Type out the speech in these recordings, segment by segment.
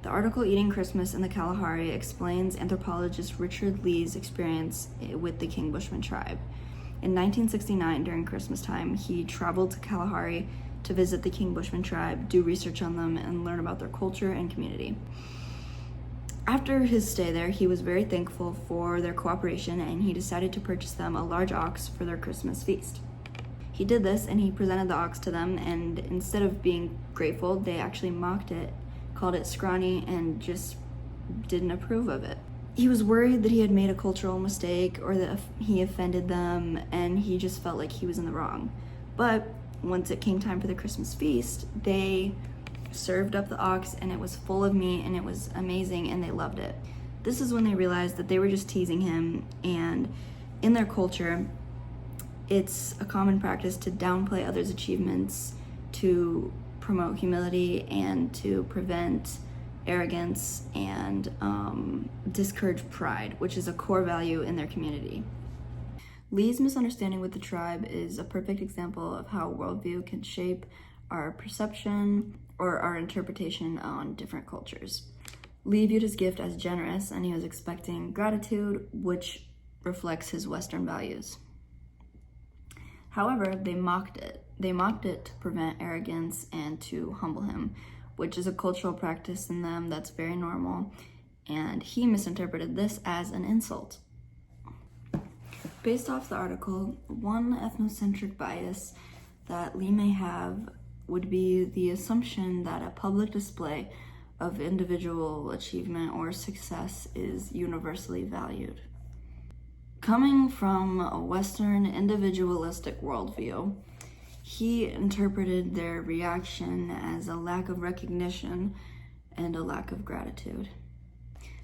The article Eating Christmas in the Kalahari explains anthropologist Richard Lee's experience with the King Bushman tribe. In 1969, during Christmas time, he traveled to Kalahari to visit the King Bushman tribe, do research on them, and learn about their culture and community. After his stay there, he was very thankful for their cooperation, and he decided to purchase them a large ox for their Christmas feast. He did this, and he presented the ox to them, and instead of being grateful, they actually mocked it, called it scrawny, and just didn't approve of it. He was worried that he had made a cultural mistake or that he offended them, and he just felt like he was in the wrong. But once it came time for the Christmas feast, they served up the ox, and it was full of meat, and it was amazing, and they loved it. This is when they realized that they were just teasing him, and in their culture, it's a common practice to downplay others' achievements, to promote humility, and to prevent arrogance and discourage pride, which is a core value in their community. Lee's misunderstanding with the tribe is a perfect example of how worldview can shape our perception or our interpretation on different cultures. Lee viewed his gift as generous, and he was expecting gratitude, which reflects his Western values. However, they mocked it. They mocked it to prevent arrogance and to humble him, which is a cultural practice in them that's very normal, and he misinterpreted this as an insult. Based off the article, one ethnocentric bias that Lee may have would be the assumption that a public display of individual achievement or success is universally valued. Coming from a Western individualistic worldview, he interpreted their reaction as a lack of recognition and a lack of gratitude.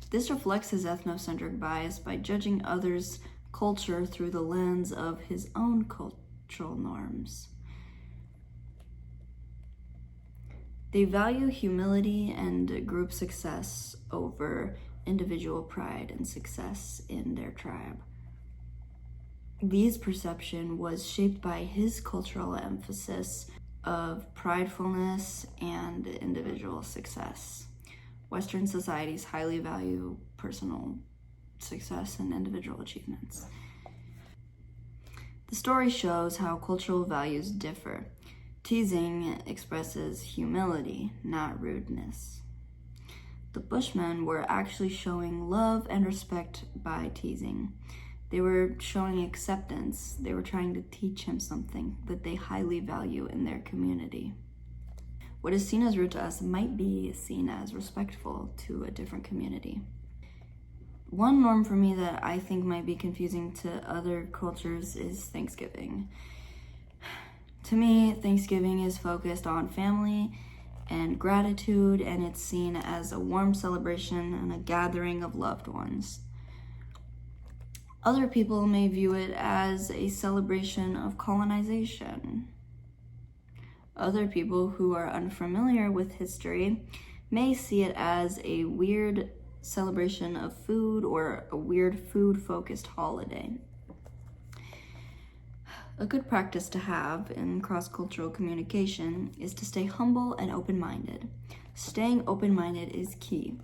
This reflects his ethnocentric bias by judging others' culture through the lens of his own cultural norms. They value humility and group success over individual pride and success in their tribe. Lee's perception was shaped by his cultural emphasis of pridefulness and individual success. Western societies highly value personal success and individual achievements. The story shows how cultural values differ. Teasing expresses humility, not rudeness. The Bushmen were actually showing love and respect by teasing. They were showing acceptance. They were trying to teach him something that they highly value in their community. What is seen as rude to us might be seen as respectful to a different community. One norm for me that I think might be confusing to other cultures is Thanksgiving. To me, Thanksgiving is focused on family and gratitude, and it's seen as a warm celebration and a gathering of loved ones. Other people may view it as a celebration of colonization. Other people who are unfamiliar with history may see it as a weird celebration of food or a weird food-focused holiday. A good practice to have in cross-cultural communication is to stay humble and open-minded. Staying open-minded is key.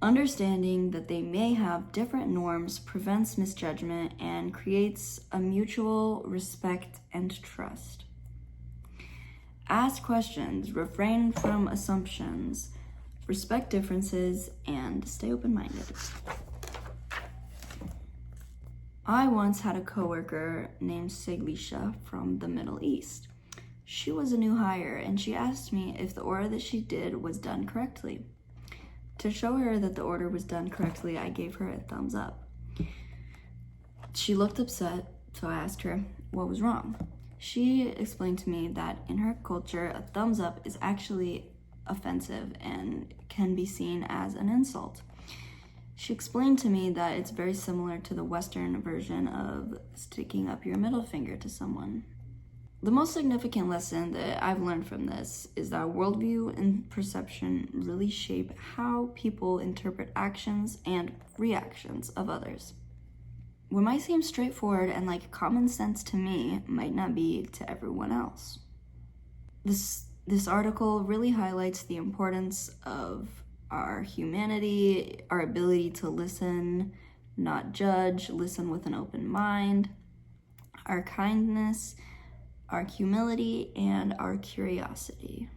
Understanding that they may have different norms prevents misjudgment and creates a mutual respect and trust. Ask questions, refrain from assumptions, respect differences, and stay open-minded. I once had a coworker named Seglisha from the Middle East. She was a new hire, and she asked me if the order that she did was done correctly. To show her that the order was done correctly, I gave her a thumbs up. She looked upset, so I asked her what was wrong. She explained to me that in her culture, a thumbs up is actually offensive and can be seen as an insult. She explained to me that it's very similar to the Western version of sticking up your middle finger to someone. The most significant lesson that I've learned from this is that worldview and perception really shape how people interpret actions and reactions of others. What might seem straightforward and like common sense to me might not be to everyone else. This article really highlights the importance of our humanity, our ability to listen, not judge, listen with an open mind, our kindness, our humility, and our curiosity.